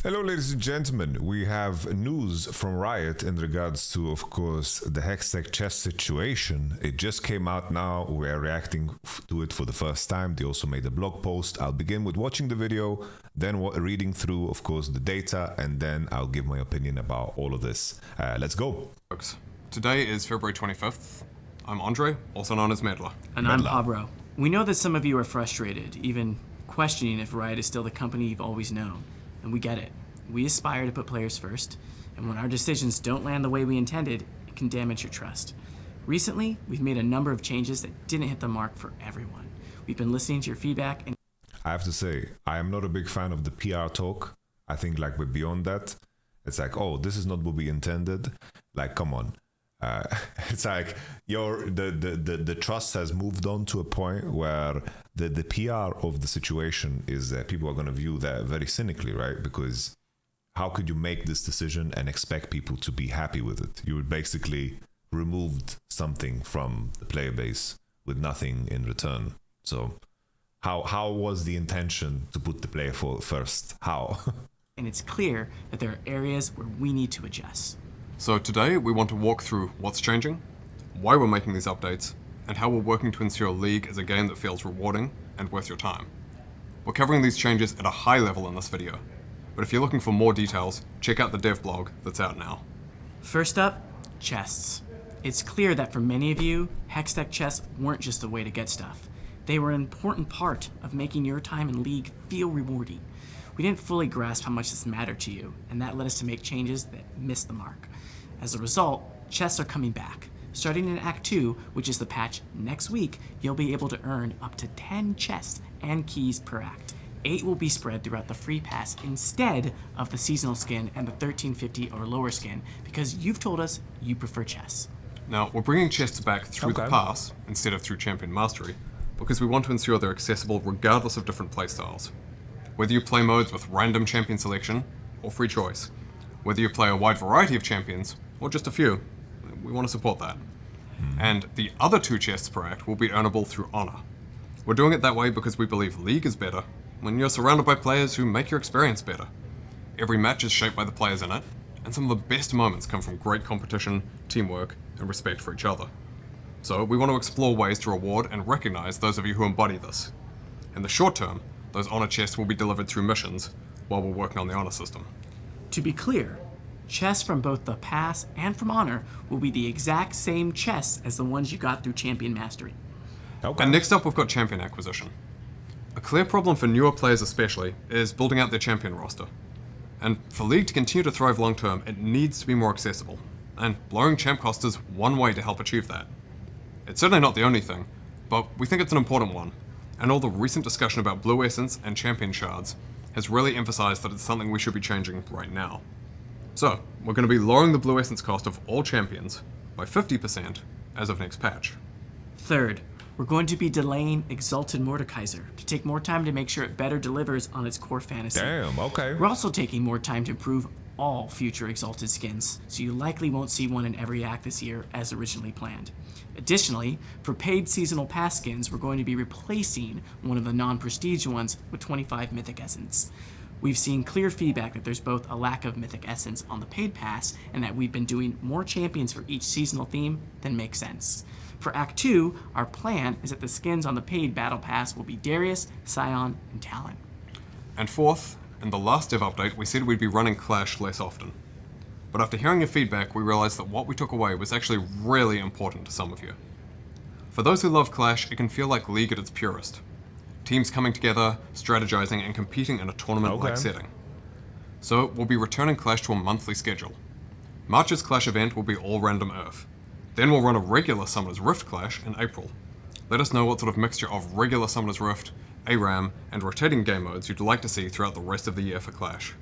Hello, ladies and gentlemen. We have news from Riot in regards to, of course, the Hextech chess situation. It just came out now. We are reacting to it for the first time. They also made a blog post. I'll begin with watching the video, then reading through, of course, the data, and then I'll give my opinion about all of this. Let's go. Folks, today is February 25th. I'm Andre, also known as Medler. And I'm Pablo. We know that some of you are frustrated, even questioning if Riot is still the company you've always known. And we get it. We aspire to put players first, and when our decisions don't land the way we intended, it can damage your trust. Recently, we've made a number of changes that didn't hit the mark for everyone. We've been listening to your feedback, and I have to say, I am not a big fan of the PR talk. I think like we're beyond that. It's like, oh, this is not what we intended. Like, come on. It's like the trust has moved on to a point where the PR of the situation is that people are going to view that very cynically, right? Because how could you make this decision and expect people to be happy with it? You would basically removed something from the player base with nothing in return. So how was the intention to put the player first? How? and it's clear that there are areas where we need to adjust. So today we want to walk through what's changing, why we're making these updates, and how we're working to ensure League is a game that feels rewarding and worth your time. We're covering these changes at a high level in this video, but if you're looking for more details, check out the dev blog that's out now. First up, chests. It's clear that for many of you, Hextech chests weren't just a way to get stuff. They were an important part of making your time in League feel rewarding. We didn't fully grasp how much this mattered to you, and that led us to make changes that missed the mark. As a result, chests are coming back. Starting in Act 2, which is the patch next week, you'll be able to earn up to 10 chests and keys per act. 8 will be spread throughout the free pass instead of the seasonal skin and the 1350 or lower skin, because you've told us you prefer chests. Now, we're bringing chests back through the pass instead of through Champion Mastery, because we want to ensure they're accessible regardless of different playstyles. Whether you play modes with random champion selection or free choice, whether you play a wide variety of champions or just a few, we want to support that. And the other 2 chests per act will be earnable through Honor. We're doing it that way because we believe League is better when you're surrounded by players who make your experience better. Every match is shaped by the players in it, and some of the best moments come from great competition, teamwork, and respect for each other. So we want to explore ways to reward and recognize those of you who embody this. In the short term, those Honor chests will be delivered through missions while we're working on the Honor system. To be clear, chests from both the pass and from Honor will be the exact same chests as the ones you got through Champion Mastery. And next up we've got Champion Acquisition. A clear problem for newer players especially is building out their champion roster. And for League to continue to thrive long term, it needs to be more accessible. And lowering champ cost is one way to help achieve that. It's certainly not the only thing, but we think it's an important one. And all the recent discussion about Blue Essence and Champion Shards has really emphasized that it's something we should be changing right now. So, we're going to be lowering the Blue Essence cost of all champions by 50% as of next patch. Third, we're going to be delaying Exalted Mordekaiser to take more time to make sure it better delivers on its core fantasy. Damn, okay. We're also taking more time to improve all future Exalted skins, so you likely won't see one in every act this year as originally planned. Additionally, for paid seasonal pass skins, we're going to be replacing one of the non-prestige ones with 25 Mythic Essence. We've seen clear feedback that there's both a lack of Mythic Essence on the paid pass and that we've been doing more champions for each seasonal theme than makes sense. For Act 2, our plan is that the skins on the paid battle pass will be Darius, Scion, and Talon. And fourth, in the last dev update, we said we'd be running Clash less often. But after hearing your feedback, we realized that what we took away was actually really important to some of you. For those who love Clash, it can feel like League at its purest. Teams coming together, strategizing, and competing in a tournament-like setting. So we'll be returning Clash to a monthly schedule. March's Clash event will be all random Earth. Then we'll run a regular Summoner's Rift Clash in April. Let us know what sort of mixture of regular Summoner's Rift, ARAM, and rotating game modes you'd like to see throughout the rest of the year for Clash.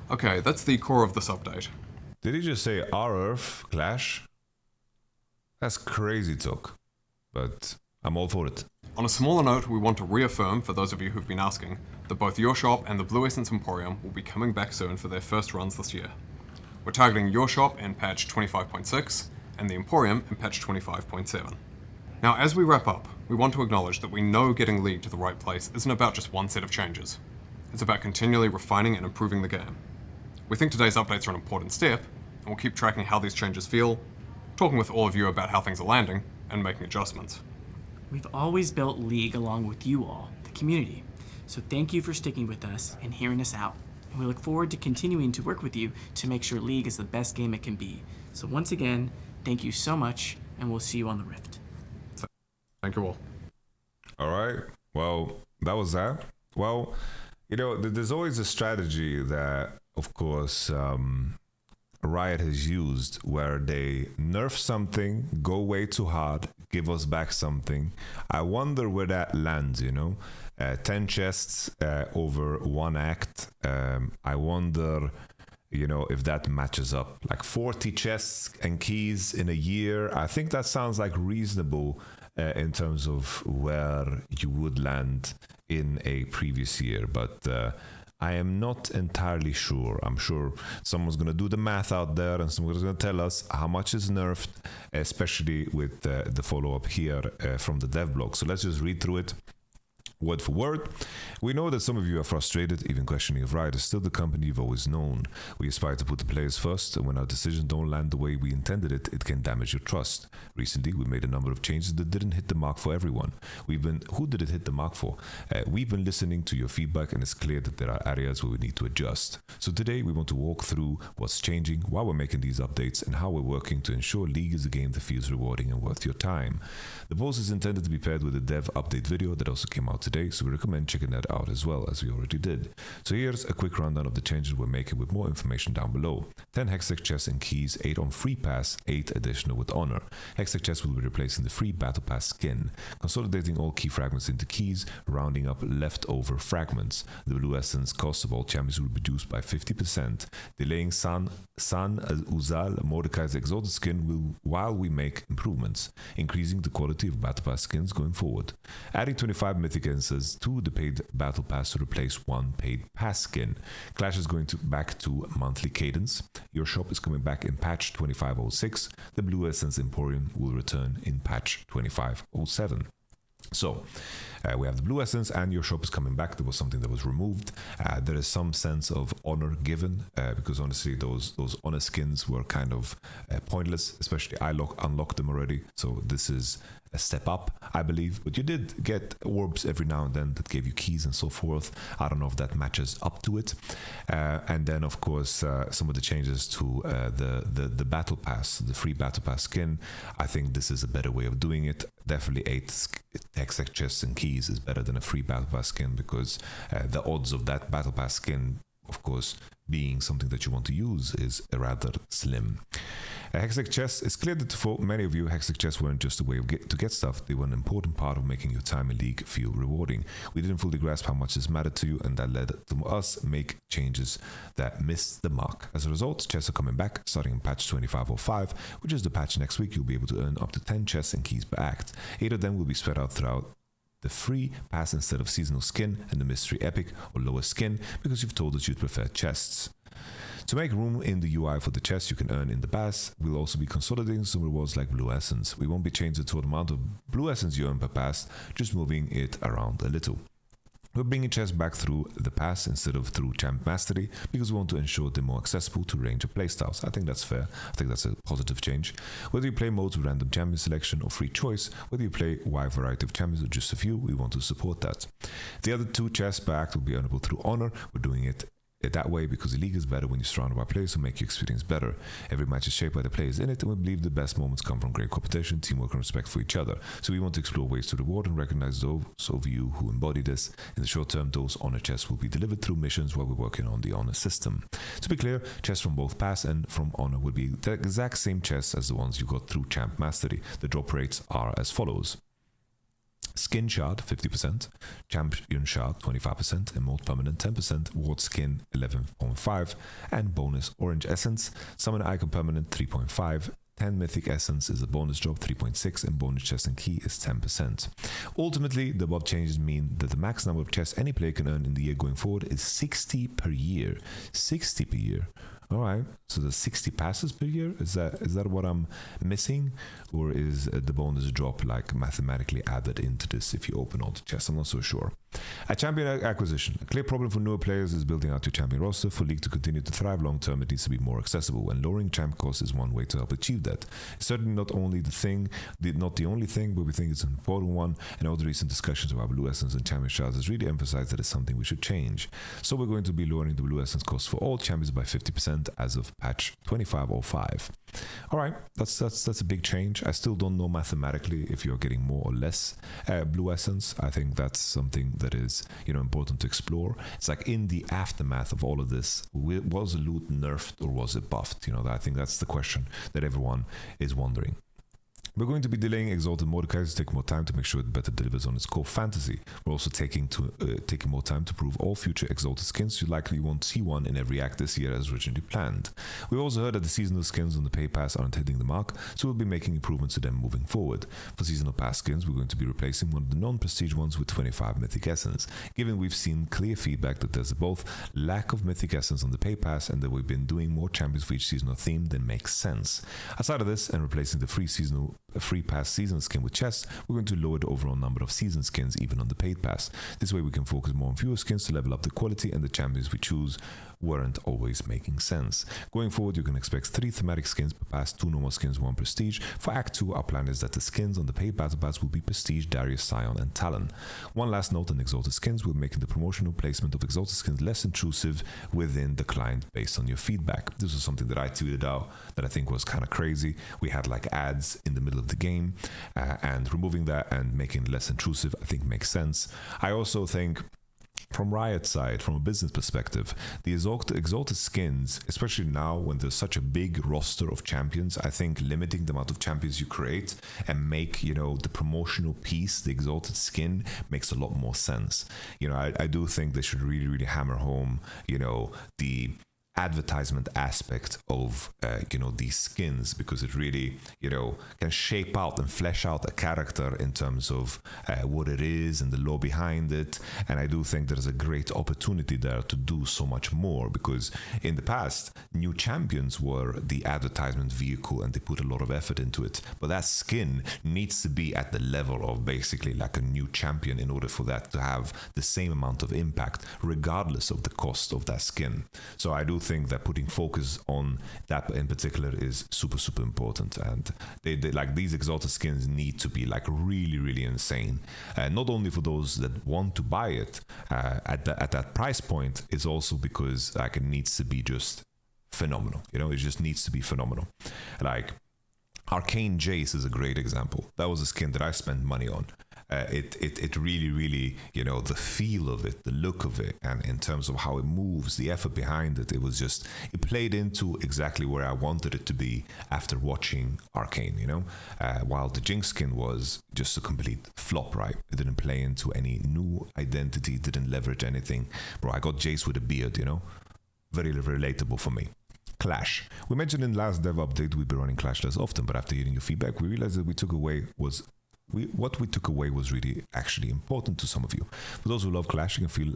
Okay, that's the core of this update. Did he just say our Earth Clash? That's crazy talk, but I'm all for it. On a smaller note, we want to reaffirm, for those of you who've been asking, that both Your Shop and the Blue Essence Emporium will be coming back soon for their first runs this year. We're targeting Your Shop in patch 25.6, and the Emporium in patch 25.7. Now, as we wrap up, we want to acknowledge that we know getting League to the right place isn't about just one set of changes. It's about continually refining and improving the game. We think today's updates are an important step, and we'll keep tracking how these changes feel, talking with all of you about how things are landing, and making adjustments. We've always built League along with you all, the community. So thank you for sticking with us and hearing us out. And we look forward to continuing to work with you to make sure League is the best game it can be. So once again, thank you so much, and we'll see you on the Rift. Thank you all. All right. Well, that was that. Well, there's always a strategy that, of course, Riot has used where they nerf something, go way too hard, give us back something. I wonder where that lands, 10 chests over one act. I wonder, if that matches up. Like 40 chests and keys in a year. I think that sounds like reasonable in terms of where you would land in a previous year. But I am not entirely sure. I'm sure someone's going to do the math out there and someone's going to tell us how much is nerfed, especially with the follow-up here from the dev blog. So let's just read through it. Word for word, we know that some of you are frustrated, even questioning if Riot is still the company you've always known. We aspire to put the players first, and when our decisions don't land the way we intended it, it can damage your trust. Recently, we made a number of changes that didn't hit the mark for everyone. Who did it hit the mark for? We've been listening to your feedback, and it's clear that there are areas where we need to adjust. So today, we want to walk through what's changing, why we're making these updates, and how we're working to ensure League is a game that feels rewarding and worth your time. The post is intended to be paired with a dev update video that also came out today, so we recommend checking that out as well, as we already did. So here's a quick rundown of the changes we're making with more information down below. 10 Hextech chests and keys, 8 on free pass, 8 additional with honor. Hextech chests will be replacing the free battle pass skin, consolidating all key fragments into keys, rounding up leftover fragments. The blue essence cost of all champions will be reduced by 50%, delaying San Uzal Mordecai's exalted skin while we make improvements, increasing the quality of battle pass skins going forward. Adding 25 mythic essences to the paid battle pass to replace one paid pass skin. Clash is going back to monthly cadence. Your shop is coming back in patch 2506. The blue essence Emporium will return in patch 2507. So, we have the blue essence and your shop is coming back. There was something that was removed. There is some sense of honor given because honestly those honor skins were kind of pointless, especially I unlocked them already. So this is a step up, I believe. But you did get orbs every now and then that gave you keys and so forth. I don't know if that matches up to it. And then of course some of the changes to the battle pass, the free battle pass skin. I think this is a better way of doing it. Definitely 8 Hextech chests and keys is better than a free battle pass skin because the odds of that battle pass skin, of course, being something that you want to use is rather slim. Hextech chests, it's clear that for many of you, Hextech chests weren't just a way to get stuff, they were an important part of making your time in League feel rewarding. We didn't fully grasp how much this mattered to you, and that led to us make changes that missed the mark. As a result, chests are coming back, starting in patch 2505, which is the patch next week. You'll be able to earn up to 10 chests and keys per act. 8 of them will be spread out throughout the free pass instead of seasonal skin and the mystery epic or lower skin because you've told us you'd prefer chests. To make room in the UI for the chests you can earn in the pass, we'll also be consolidating some rewards like blue essence. We won't be changing the total amount of blue essence you earn per pass, just moving it around a little. We're bringing chests back through the pass instead of through Champ Mastery because we want to ensure they're more accessible to a range of playstyles. I think that's fair. I think that's a positive change. Whether you play modes with random champion selection or free choice, whether you play a wide variety of champions or just a few, we want to support that. The other 2 chests per act will be earnable through honor. We're doing it that way because the league is better when you're surrounded by players who make your experience better. Every match is shaped by the players in it, and we believe the best moments come from great competition, teamwork, and respect for each other. So we want to explore ways to reward and recognize those of you who embody this. In the short term, those honor chests will be delivered through missions while we're working on the honor system. To be clear, chests from both pass and from honor will be the exact same chests as the ones you got through Champ Mastery. The drop rates are as follows. Skin Shard 50%, Champion Shard 25%, Emote Permanent 10%, Ward Skin 11.5%, and Bonus Orange Essence, Summon Icon Permanent 3.5%, 10 Mythic Essence is a bonus drop 3.6%, and bonus chest and key is 10%. Ultimately, the above changes mean that the max number of chests any player can earn in the year going forward is 60 per year. 60 per year. All right. So the 60 passes per year, is that what I'm missing, or is the bonus drop like mathematically added into this if you open all the chests? I'm not so sure. A champion acquisition. A clear problem for newer players is building out your champion roster. For League to continue to thrive long term, it needs to be more accessible, and lowering champ costs is one way to help achieve that. It's certainly not the only thing, but we think it's an important one, and all the recent discussions about Blue Essence and Champion Shards has really emphasized that it's something we should change. So we're going to be lowering the Blue Essence cost for all champions by 50% as of patch 2505. All right, that's a big change. I still don't know mathematically if you're getting more or less Blue Essence. I think that's something that is important to explore. It's like in the aftermath of all of this, was loot nerfed or was it buffed? I think that's the question that everyone is wondering. We're going to be delaying Exalted Mordecai to take more time to make sure it better delivers on its core fantasy. We're also taking more time to prove all future Exalted skins. You likely won't see one in every act this year as originally planned. We've also heard that the seasonal skins on the pay pass aren't hitting the mark, so we'll be making improvements to them moving forward. For seasonal pass skins, we're going to be replacing one of the non-prestige ones with 25 Mythic Essence. Given we've seen clear feedback that there's both lack of Mythic Essence on the pay pass and that we've been doing more champions for each seasonal theme, then makes sense. Aside of this, and replacing the free pass season skin with chests, we're going to lower the overall number of season skins even on the paid pass. This way we can focus more on fewer skins to level up the quality, and the champions we choose weren't always making sense. Going forward, you can expect 3 thematic skins per pass, 2 normal skins, 1 prestige. For Act 2, our plan is that the skins on the paid battle pass will be Prestige, Darius, Scion, and Talon. One last note on Exalted skins, we're making the promotional placement of Exalted skins less intrusive within the client based on your feedback. This was something that I tweeted out that I think was kind of crazy. We had like ads in the middle of the game, and removing that and making it less intrusive, I think makes sense. I also think from Riot's side, from a business perspective, the exalted skins, especially now when there's such a big roster of champions, I think limiting the amount of champions you create and make, the promotional piece, the exalted skin, makes a lot more sense. I do think they should really, really hammer home, the advertisement aspect of these skins, because it really can shape out and flesh out a character in terms of what it is and the lore behind it. And I do think there's a great opportunity there to do so much more, because in the past new champions were the advertisement vehicle and they put a lot of effort into it, but that skin needs to be at the level of basically like a new champion in order for that to have the same amount of impact regardless of the cost of that skin. So I do think that putting focus on that in particular is super, super important, and they like these exalted skins need to be like really, really insane, not only for those that want to buy it at that price point, it's also because like it needs to be just phenomenal. It just needs to be phenomenal. Like Arcane Jace is a great example. That was a skin that I spent money on. It really, really, the feel of it, the look of it, and in terms of how it moves, the effort behind it, it played into exactly where I wanted it to be after watching Arcane, while the Jinx skin was just a complete flop, right? It didn't play into any new identity, didn't leverage anything. Bro, I got Jace with a beard, very relatable for me. Clash. We mentioned in the last dev update we'd be running Clash less often, but after hearing your feedback, we realized that what we took away was really actually important to some of you. For those who love clashing and feel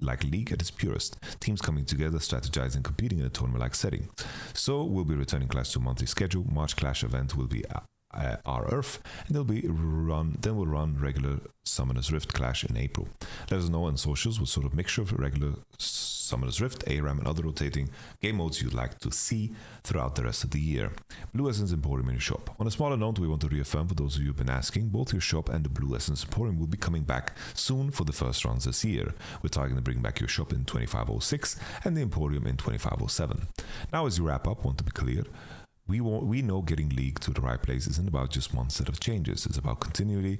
like League at its purest, teams coming together, strategizing, competing in a tournament-like setting. So we'll be returning Clash to a monthly schedule. March Clash event will be our Earth, and we'll run regular Summoner's Rift Clash in April. Let us know on socials what sort of mixture of regular Summoner's Rift, ARAM, and other rotating game modes you'd like to see throughout the rest of the year. Blue Essence Emporium in your shop. On a smaller note, we want to reaffirm for those of you who've been asking, both your shop and the Blue Essence Emporium will be coming back soon for the first runs this year. We're targeting to bring back your shop in 2506 and the Emporium in 2507. Now, as you wrap up, want to be clear, we know getting League to the right place isn't about just one set of changes. It's about continually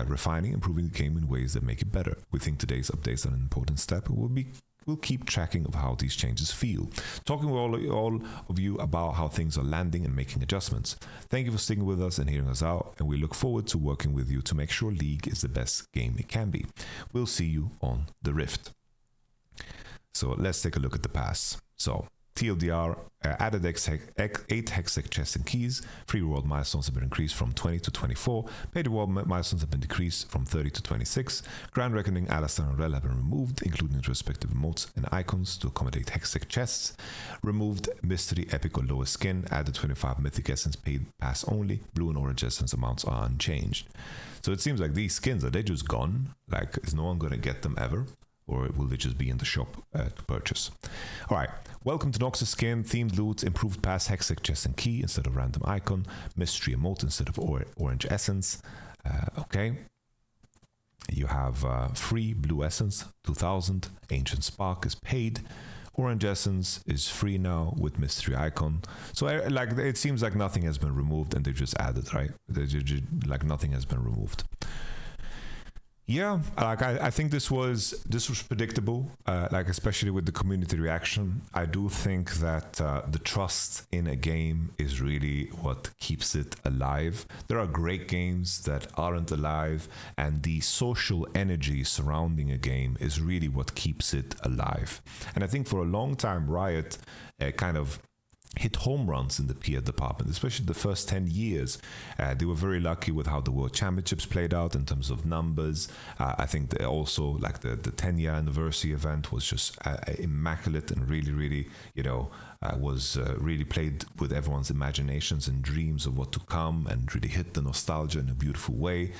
refining, improving the game in ways that make it better. We think today's updates are an important step, and we'll keep tracking of how these changes feel. Talking with all of you about how things are landing and making adjustments. Thank you for sticking with us and hearing us out, and we look forward to working with you to make sure League is the best game it can be. We'll see you on the Rift. So let's take a look at the pass. So TLDR, added 8 Hextech chests and keys. Free reward milestones have been increased from 20 to 24. Paid reward milestones have been decreased from 30 to 26. Grand Reckoning, Alistair and Rel have been removed, including the respective emotes and icons to accommodate Hextech chests. Removed Mystery, Epic or Lower Skin. Added 25 Mythic Essence, paid pass only. Blue and Orange Essence amounts are unchanged. So it seems like these skins, are they just gone? Like, is no one going to get them ever? Or will they just be in the shop to purchase? All right. Welcome to Noxus skin, themed loot, improved pass, Hextech chest and key instead of random icon, mystery emote instead of orange essence. Okay. You have free blue essence, 2000. Ancient spark is paid. Orange essence is free now with mystery icon. So like it seems like nothing has been removed and they just added, right? Like nothing has been removed. Yeah, like I think this was predictable, like especially with the community reaction. I do think that the trust in a game is really what keeps it alive. There are great games that aren't alive, and the social energy surrounding a game is really what keeps it alive. And I think for a long time, Riot kind of hit home runs in the PR department, especially the first 10 years. They were very lucky with how the World Championships played out in terms of numbers. I think they also, like the 10-year anniversary event was just immaculate and really, really, was really played with everyone's imaginations and dreams of what to come and really hit the nostalgia in a beautiful way.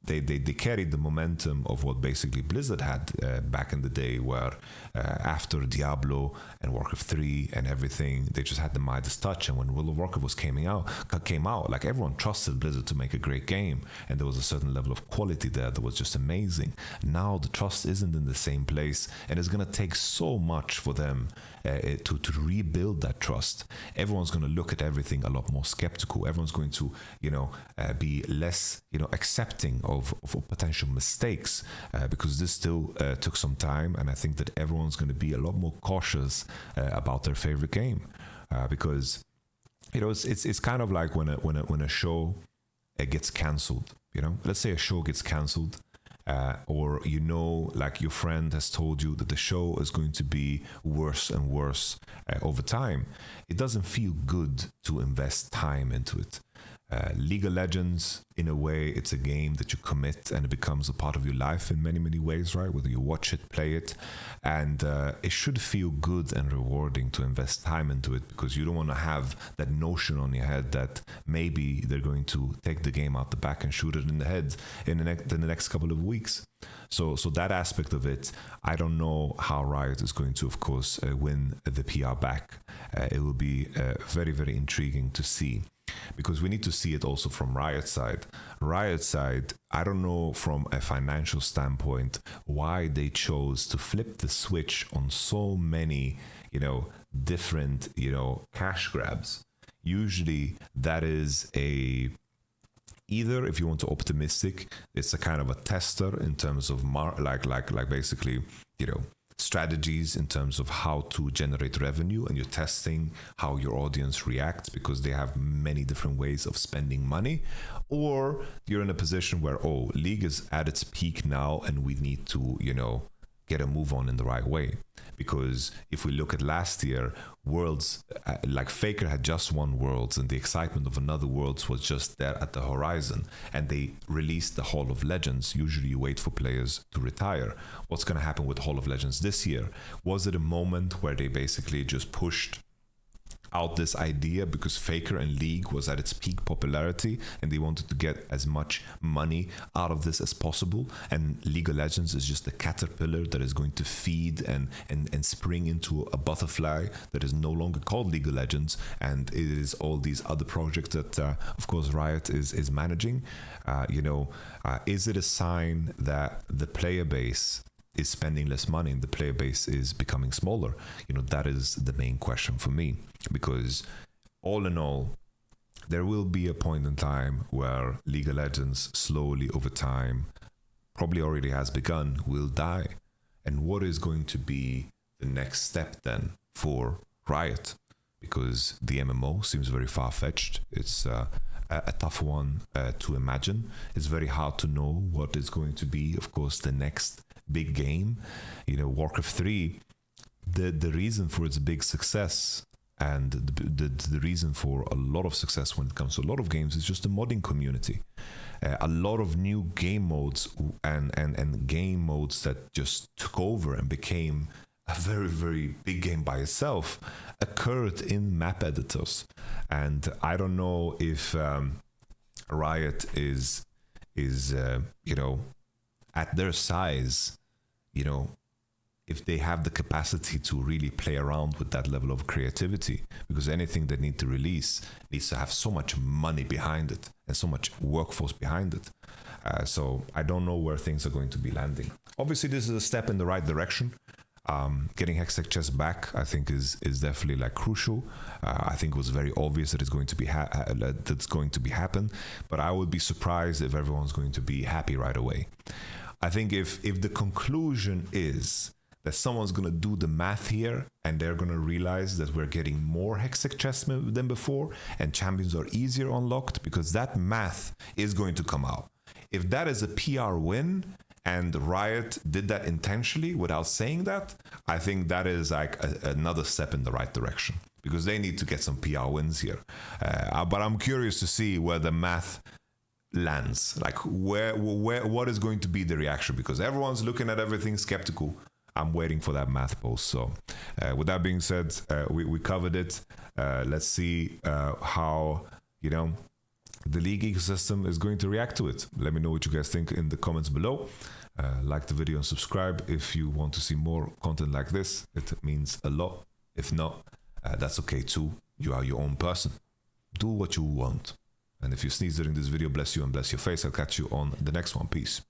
They carried the momentum of what basically Blizzard had back in the day, where after Diablo and Warcraft 3 and everything, they just had the Midas touch. And when World of Warcraft came out, like everyone trusted Blizzard to make a great game, and there was a certain level of quality there that was just amazing. Now the trust isn't in the same place, and it's going to take so much for them to rebuild that trust. Everyone's going to look at everything a lot more skeptical. Everyone's going to be less accepting of potential mistakes, because this still took some time, and I think that everyone's going to be a lot more cautious about their favorite game, because it's kind of like when a show gets cancelled. Let's say a show gets cancelled, or like your friend has told you that the show is going to be worse and worse over time. It doesn't feel good to invest time into it. League of Legends, in a way, it's a game that you commit and it becomes a part of your life in many, many ways, right? Whether you watch it, play it, and it should feel good and rewarding to invest time into it, because you don't want to have that notion on your head that maybe they're going to take the game out the back and shoot it in the head in the next couple of weeks. So that aspect of it, I don't know how Riot is going to, of course, win the PR back. It will be very, very intriguing to see, because we need to see it also from Riot's side. Riot's side, I don't know from a financial standpoint why they chose to flip the switch on so many, different, cash grabs. Usually that is either, if you want to optimistic, it's a kind of a tester in terms of like basically, strategies in terms of how to generate revenue, and you're testing how your audience reacts because they have many different ways of spending money. Or you're in a position where, League is at its peak now and we need to, get a move on in the right way. Because if we look at last year, Worlds, like Faker had just won Worlds, and the excitement of another Worlds was just there at the horizon, and they released the Hall of Legends. Usually you wait for players to retire. What's going to happen with Hall of Legends this year? Was it a moment where they basically just pushed out this idea because Faker and League was at its peak popularity and they wanted to get as much money out of this as possible, and League of Legends is just a caterpillar that is going to feed and spring into a butterfly that is no longer called League of Legends, and it is all these other projects that of course Riot is managing. Is it a sign that the player base is spending less money and the player base is becoming smaller? That is the main question for me, because all in all, there will be a point in time where League of Legends slowly over time, probably already has begun, will die. And what is going to be the next step then for Riot? Because the MMO seems very far-fetched. It's a tough one to imagine. It's very hard to know what is going to be, of course, the next big game. Warcraft 3, the reason for its big success and the reason for a lot of success when it comes to a lot of games is just the modding community. A lot of new game modes and game modes that just took over and became a very, very big game by itself occurred in map editors. And I don't know if Riot is you know, at their size, you know, if they have the capacity to really play around with that level of creativity, because anything they need to release needs to have so much money behind it and so much workforce behind it. So I don't know where things are going to be landing. Obviously, this is a step in the right direction. Getting Hextech Chess back, I think, is definitely like crucial. I think it was very obvious that it's going to be that's going to be happen, but I would be surprised if everyone's going to be happy right away. I think if the conclusion is that someone's going to do the math here and they're going to realize that we're getting more Hextech chess than before and champions are easier unlocked, because that math is going to come out. If that is a PR win and Riot did that intentionally without saying that, I think that is like another step in the right direction, because they need to get some PR wins here. But I'm curious to see where the math lands, like what is going to be the reaction, because everyone's looking at everything skeptical. I'm waiting for that math post. So with that being said, we covered it. Let's see how, you know, the league ecosystem is going to react to it. Let me know what you guys think in the comments below. Like the video and subscribe if you want to see more content like this. It means a lot. If not, that's okay too. You are your own person. Do what you want. And if you sneeze during this video, bless you and bless your face. I'll catch you on the next one. Peace.